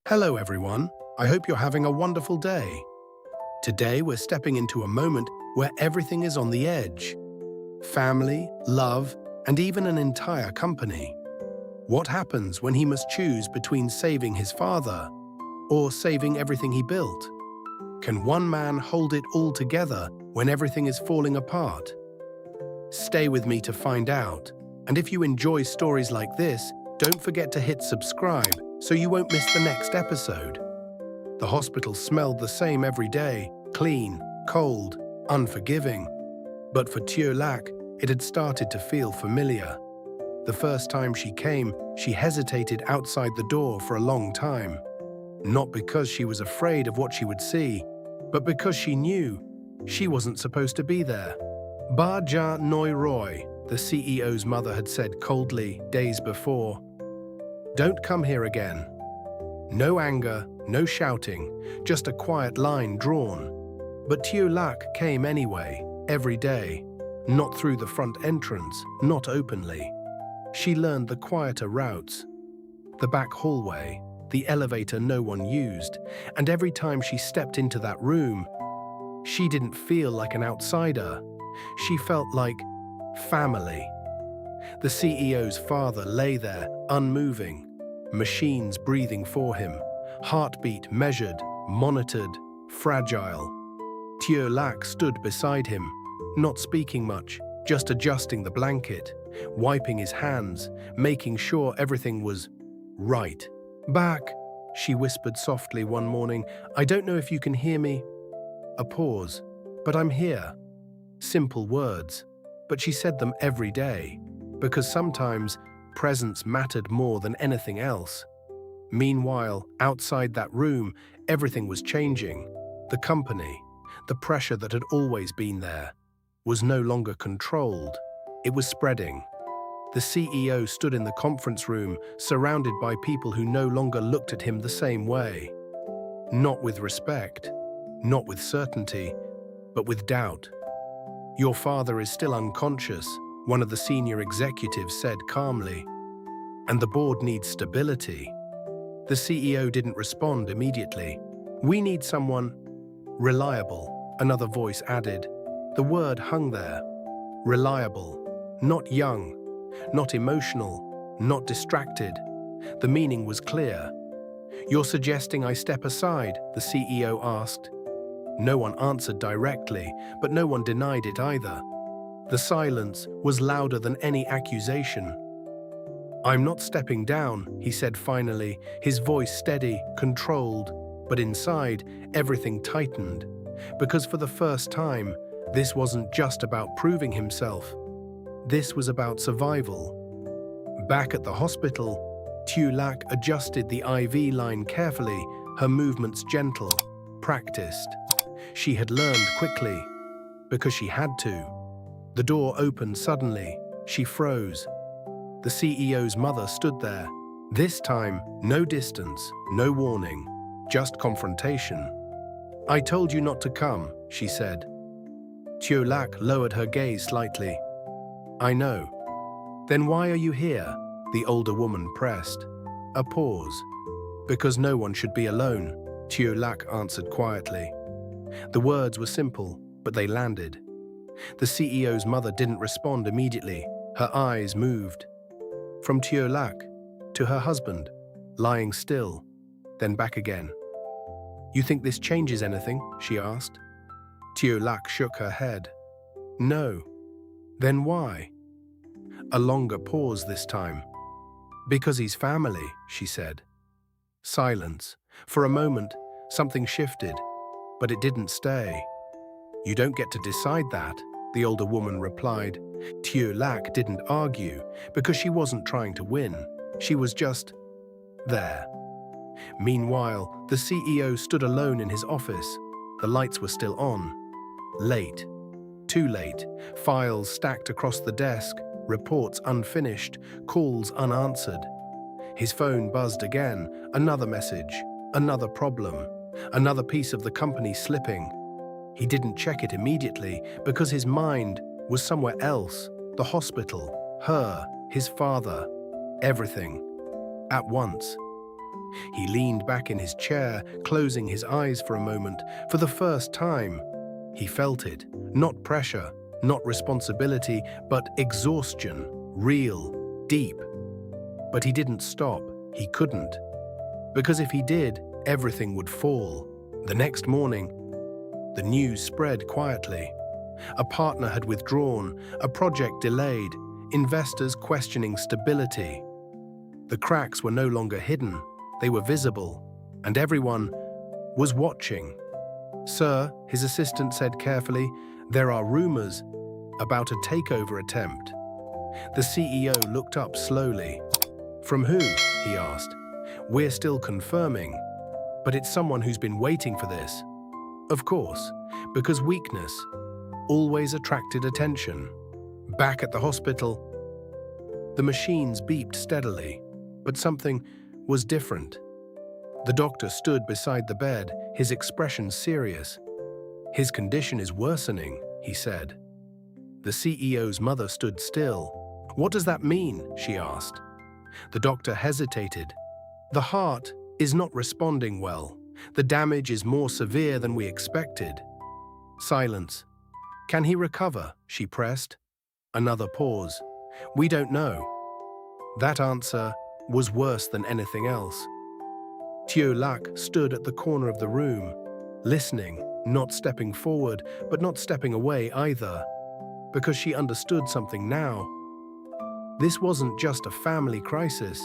Hello everyone, I hope you're having a wonderful day. Today we're stepping into a moment where everything is on the edge. Family, love, and even an entire company. What happens when he must choose between saving his father or saving everything he built? Can one man hold it all together when everything is falling apart? Stay with me to find out, and if you enjoy stories like this, don't forget to hit subscribe so you won't miss the next episode. The hospital smelled the same every day, clean, cold, unforgiving. But for Tieu Lac, it had started to feel familiar. The first time she came, she hesitated outside the door for a long time. Not because she was afraid of what she would see, but because she knew she wasn't supposed to be there. Ba Ja Noi Roy, the CEO's mother had said coldly days before, "Don't come here again." No anger, no shouting, just a quiet line drawn. But Tieu Lac came anyway, every day. Not through the front entrance, not openly. She learned the quieter routes. The back hallway, the elevator no one used, and every time she stepped into that room, she didn't feel like an outsider. She felt like family. The CEO's father lay there, unmoving, machines breathing for him, heartbeat measured, monitored, fragile. Tieu Lac stood beside him, not speaking much, just adjusting the blanket, wiping his hands, making sure everything was right. "Back," she whispered softly one morning. "I don't know if you can hear me." A pause. "But I'm here." Simple words, but she said them every day, because sometimes presence mattered more than anything else. Meanwhile, outside that room, everything was changing. The company, the pressure that had always been there, was no longer controlled. It was spreading. The CEO stood in the conference room, surrounded by people who no longer looked at him the same way. Not with respect, not with certainty, but with doubt. "Your father is still unconscious," one of the senior executives said calmly. "And the board needs stability." The CEO didn't respond immediately. "We need someone reliable," another voice added. The word hung there. Reliable. Not young, not emotional, not distracted. The meaning was clear. "You're suggesting I step aside?" the CEO asked. No one answered directly, but no one denied it either. The silence was louder than any accusation. "I'm not stepping down," he said finally, his voice steady, controlled, but inside, everything tightened. Because for the first time, this wasn't just about proving himself. This was about survival. Back at the hospital, Tieu Lac adjusted the IV line carefully, her movements gentle, practiced. She had learned quickly, because she had to. The door opened suddenly. She froze. The CEO's mother stood there. This time, no distance, no warning, just confrontation. "I told you not to come," she said. Tieu Lac lowered her gaze slightly. "I know." "Then why are you here?" the older woman pressed. A pause. "Because no one should be alone," Tieu Lac answered quietly. The words were simple, but they landed. The CEO's mother didn't respond immediately. Her eyes moved. From Tieu Lac to her husband, lying still, then back again. "You think this changes anything?" she asked. Tieu Lac shook her head. "No." "Then why?" A longer pause this time. "Because he's family," she said. Silence. For a moment, something shifted, but it didn't stay. "You don't get to decide that," the older woman replied. Tieu Lac didn't argue, because she wasn't trying to win. She was just there. Meanwhile, the CEO stood alone in his office. The lights were still on. Late. Too late. Files stacked across the desk, reports unfinished, calls unanswered. His phone buzzed again. Another message, another problem, another piece of the company slipping. He didn't check it immediately because his mind was somewhere else. The hospital, her, his father, everything. At once. He leaned back in his chair, closing his eyes for a moment. For the first time, he felt it. Not pressure, not responsibility, but exhaustion. Real, deep. But he didn't stop. He couldn't. Because if he did, everything would fall. The next morning, the news spread quietly. A partner had withdrawn, a project delayed, investors questioning stability. The cracks were no longer hidden, they were visible, and everyone was watching. "Sir," his assistant said carefully, "there are rumors about a takeover attempt." The CEO looked up slowly. "From who?" he asked. "We're still confirming, but it's someone who's been waiting for this." Of course, because weakness always attracted attention. Back at the hospital, the machines beeped steadily, but something was different. The doctor stood beside the bed, his expression serious. "His condition is worsening," he said. The CEO's mother stood still. "What does that mean?" she asked. The doctor hesitated. "The heart is not responding well. The damage is more severe than we expected." Silence. "Can he recover?" she pressed. Another pause. "We don't know." That answer was worse than anything else. Tieu Lac stood at the corner of the room, listening, not stepping forward, but not stepping away either, because she understood something now. This wasn't just a family crisis.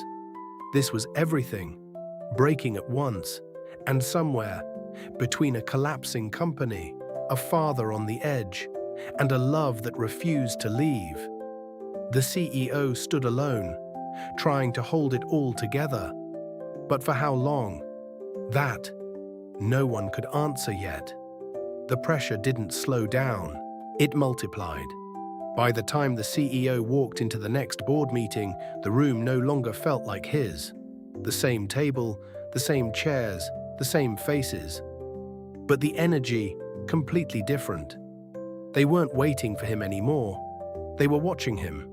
This was everything, breaking at once, and somewhere between a collapsing company, a father on the edge, and a love that refused to leave. The CEO stood alone, trying to hold it all together. But for how long? That no one could answer yet. The pressure didn't slow down, it multiplied. By the time the CEO walked into the next board meeting, the room no longer felt like his. The same table, the same chairs, the same faces. But the energy, completely different. They weren't waiting for him anymore. They were watching him.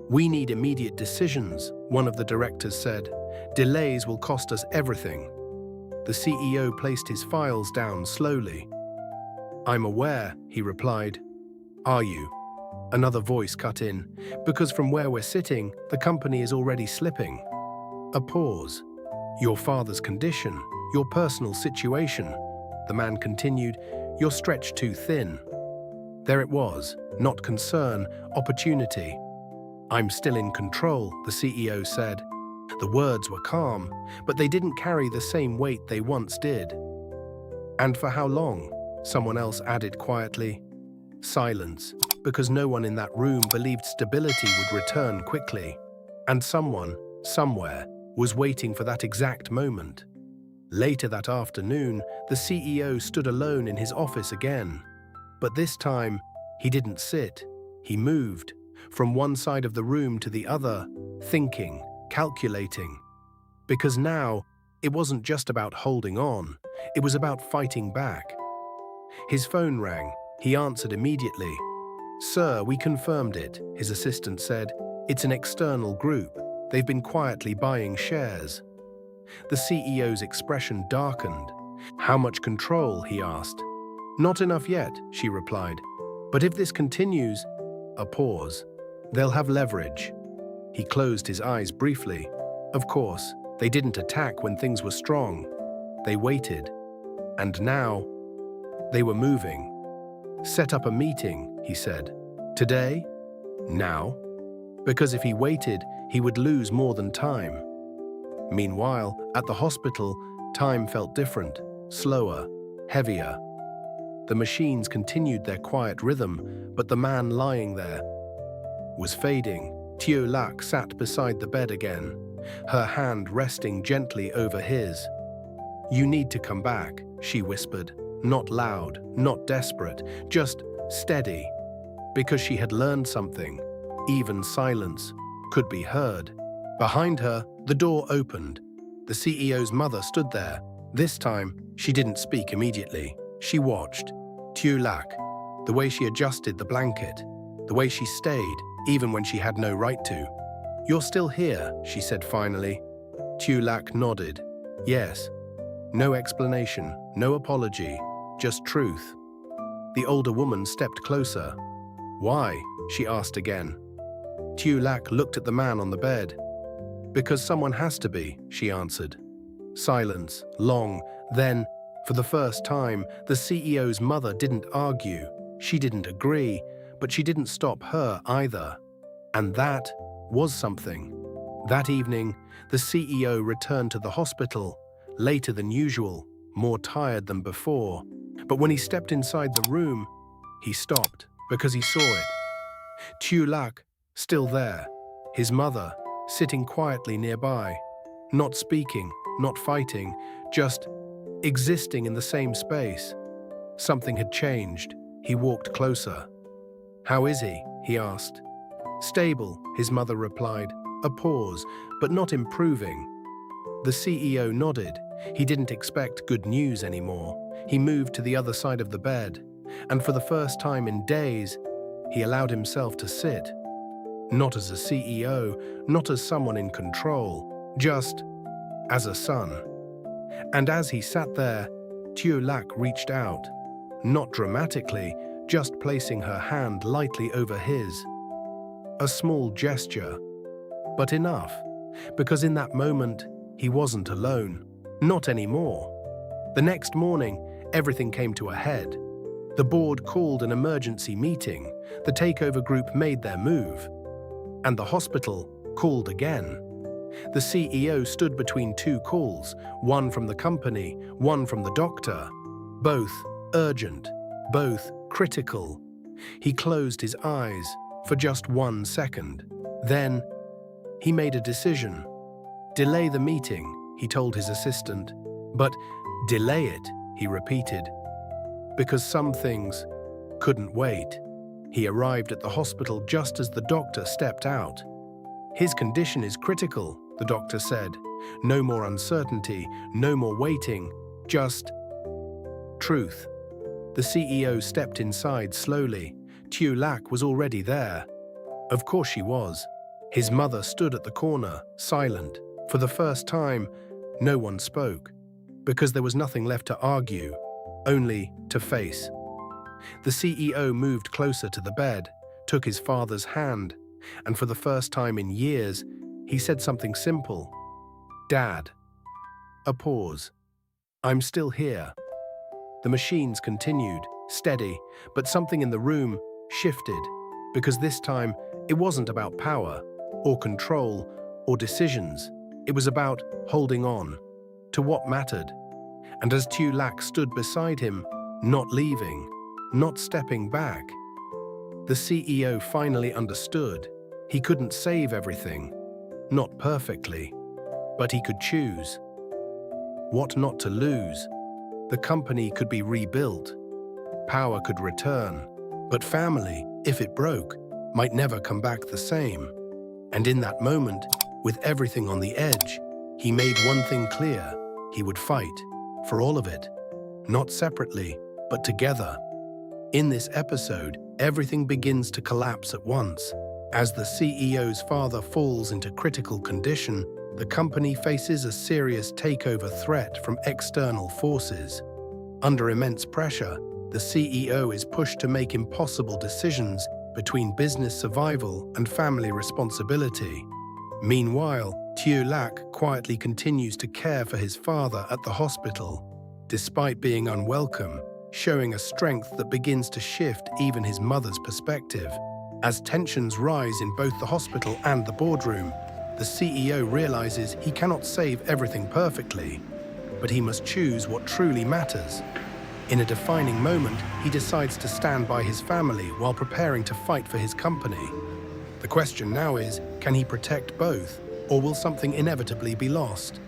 "We need immediate decisions," one of the directors said. "Delays will cost us everything." The CEO placed his files down slowly. "I'm aware," he replied. "Are you?" Another voice cut in. "Because from where we're sitting, the company is already slipping." A pause. "Your father's condition, your personal situation," the man continued. "You're stretched too thin." There it was, not concern, opportunity. "I'm still in control," the CEO said. The words were calm, but they didn't carry the same weight they once did. "And for how long?" someone else added quietly. Silence, because no one in that room believed stability would return quickly. And someone, somewhere, was waiting for that exact moment. Later that afternoon, the CEO stood alone in his office again. But this time, he didn't sit. He moved, from one side of the room to the other, thinking, calculating. Because now, it wasn't just about holding on, it was about fighting back. His phone rang. He answered immediately. "Sir, we confirmed it," his assistant said. "It's an external group. They've been quietly buying shares." The CEO's expression darkened. "How much control?" he asked. "Not enough yet," she replied. "But if this continues..." A pause. "They'll have leverage." He closed his eyes briefly. Of course, they didn't attack when things were strong. They waited. And now, they were moving. "Set up a meeting," he said. "Today? Now?" Because if he waited, he would lose more than time. Meanwhile, at the hospital, time felt different, slower, heavier. The machines continued their quiet rhythm, but the man lying there was fading. Tieu Lac sat beside the bed again, her hand resting gently over his. "You need to come back," she whispered, not loud, not desperate, just steady. Because she had learned something. Even silence could be heard. Behind her, the door opened. The CEO's mother stood there. This time, she didn't speak immediately. She watched. Tieu Lac, the way she adjusted the blanket, the way she stayed, even when she had no right to. "You're still here," she said finally. Tieu Lac nodded. Yes. No explanation, no apology, just truth. The older woman stepped closer. Why? She asked again. Tieu Lac looked at the man on the bed. Because someone has to be, she answered. Silence, long. Then, for the first time, the CEO's mother didn't argue. She didn't agree, but she didn't stop her either. And that was something. That evening, the CEO returned to the hospital, later than usual, more tired than before. But when he stepped inside the room, he stopped because he saw it. Tieu Lac, still there, his mother, sitting quietly nearby, not speaking, not fighting, just existing in the same space. Something had changed. He walked closer. "How is he?" he asked. "Stable," his mother replied. A pause, but not improving. The CEO nodded. He didn't expect good news anymore. He moved to the other side of the bed, and for the first time in days, he allowed himself to sit. Not as a CEO, not as someone in control, just as a son. And as he sat there, Tieu Lac reached out, not dramatically, just placing her hand lightly over his. A small gesture, but enough, because in that moment, he wasn't alone. Not anymore. The next morning, everything came to a head. The board called an emergency meeting. The takeover group made their move. And the hospital called again. The CEO stood between two calls, one from the company, one from the doctor. Both urgent, both critical. He closed his eyes for just 1 second. Then, he made a decision. Delay the meeting, he told his assistant. But delay it, he repeated. Because some things couldn't wait. He arrived at the hospital just as the doctor stepped out. "His condition is critical," the doctor said. "No more uncertainty, no more waiting, just truth." The CEO stepped inside slowly. Tieu Lac was already there. Of course she was. His mother stood at the corner, silent. For the first time, no one spoke. Because there was nothing left to argue, only to face. The CEO moved closer to the bed, took his father's hand, and for the first time in years, he said something simple. "Dad." A pause. "I'm still here." The machines continued, steady, but something in the room shifted, because this time it wasn't about power, or control, or decisions. It was about holding on to what mattered. And as Tieu Lac stood beside him, not leaving, not stepping back, the CEO finally understood. He couldn't save everything, not perfectly, but he could choose what not to lose. The company could be rebuilt, power could return, but family, if it broke, might never come back the same. And in that moment, with everything on the edge, he made one thing clear: he would fight for all of it, not separately, but together. In this episode, everything begins to collapse at once. As the CEO's father falls into critical condition, the company faces a serious takeover threat from external forces. Under immense pressure, the CEO is pushed to make impossible decisions between business survival and family responsibility. Meanwhile, Tieu Lac quietly continues to care for his father at the hospital, despite being unwelcome, showing a strength that begins to shift even his mother's perspective. As tensions rise in both the hospital and the boardroom, the CEO realizes he cannot save everything perfectly, but he must choose what truly matters. In a defining moment, he decides to stand by his family while preparing to fight for his company. The question now is, can he protect both, or will something inevitably be lost?